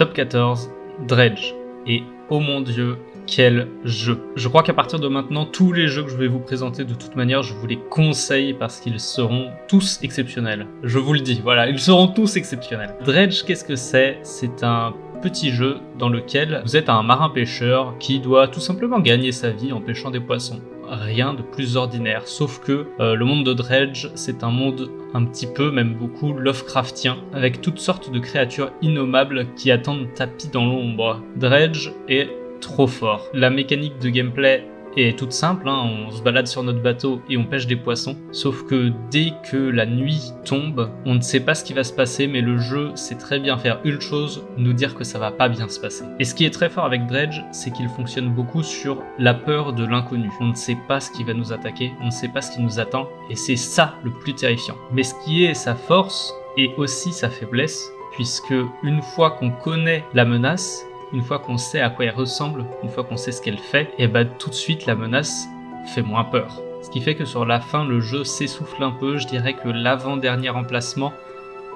Top 14, Dredge. Et oh mon dieu, quel jeu! Je crois qu'à partir de maintenant, tous les jeux que je vais vous présenter, de toute manière, je vous les conseille parce qu'ils seront tous exceptionnels. Je vous le dis, voilà, ils seront tous exceptionnels. Dredge, qu'est-ce que c'est? C'est un petit jeu dans lequel vous êtes un marin pêcheur qui doit tout simplement gagner sa vie en pêchant des poissons. Rien de plus ordinaire, sauf que le monde de Dredge, c'est un monde un petit peu, même beaucoup, Lovecraftien, avec toutes sortes de créatures innommables qui attendent tapis dans l'ombre. Dredge est trop fort. La mécanique de gameplay est toute simple, hein, on se balade sur notre bateau et on pêche des poissons, sauf que dès que la nuit tombe, on ne sait pas ce qui va se passer, mais le jeu sait très bien faire une chose, nous dire que ça va pas bien se passer. Et ce qui est très fort avec Dredge, c'est qu'il fonctionne beaucoup sur la peur de l'inconnu. On ne sait pas ce qui va nous attaquer, on ne sait pas ce qui nous attend, et c'est ça le plus terrifiant. Mais ce qui est sa force, et aussi sa faiblesse, puisque une fois qu'on connaît la menace, une fois qu'on sait à quoi elle ressemble, une fois qu'on sait ce qu'elle fait, et bah tout de suite la menace fait moins peur. Ce qui fait que sur la fin, le jeu s'essouffle un peu, je dirais que l'avant-dernier emplacement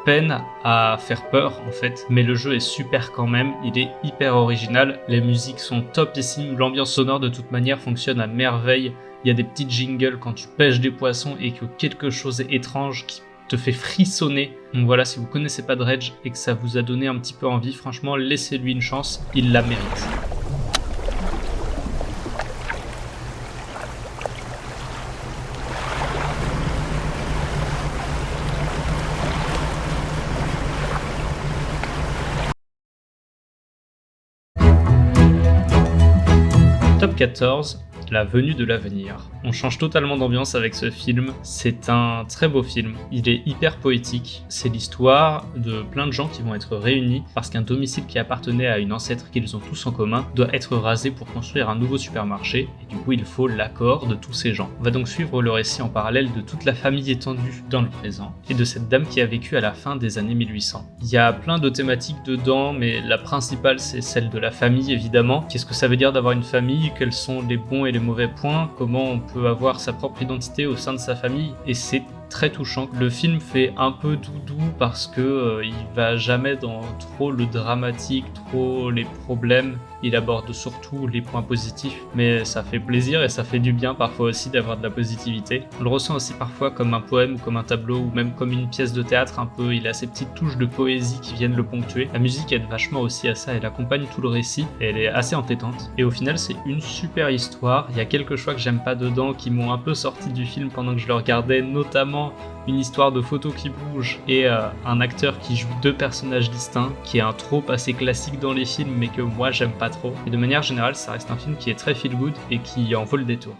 peine à faire peur en fait, mais le jeu est super quand même, il est hyper original, les musiques sont topissimes, l'ambiance sonore de toute manière fonctionne à merveille, il y a des petits jingles quand tu pêches des poissons et que quelque chose est étrange qui te fait frissonner. Donc voilà, si vous connaissez pas Dredge et que ça vous a donné un petit peu envie, franchement, laissez-lui une chance, il la mérite. Top 14, La venue de l'avenir. On change totalement d'ambiance avec ce film, c'est un très beau film, il est hyper poétique, c'est l'histoire de plein de gens qui vont être réunis parce qu'un domicile qui appartenait à une ancêtre qu'ils ont tous en commun doit être rasé pour construire un nouveau supermarché et du coup il faut l'accord de tous ces gens. On va donc suivre le récit en parallèle de toute la famille étendue dans le présent et de cette dame qui a vécu à la fin des années 1800. Il y a plein de thématiques dedans, mais la principale c'est celle de la famille évidemment. Qu'est-ce que ça veut dire d'avoir une famille? Quels sont les bons et les mauvais points? Comment on peut avoir sa propre identité au sein de sa famille? Et c'est très touchant. Le film fait un peu doudou parce que il va jamais dans trop le dramatique, trop les problèmes. Il aborde surtout les points positifs, mais ça fait plaisir et ça fait du bien parfois aussi d'avoir de la positivité. On le ressent aussi parfois comme un poème ou comme un tableau ou même comme une pièce de théâtre un peu. Il a ces petites touches de poésie qui viennent le ponctuer. La musique aide vachement aussi à ça, elle accompagne tout le récit et elle est assez entêtante. Et au final c'est une super histoire. Il y a quelques choix que j'aime pas dedans qui m'ont un peu sorti du film pendant que je le regardais, notamment une histoire de photos qui bougent et un acteur qui joue deux personnages distincts, qui est un trope assez classique dans les films mais que moi j'aime pas trop. Et de manière générale ça reste un film qui est très feel good et qui en vaut le détour.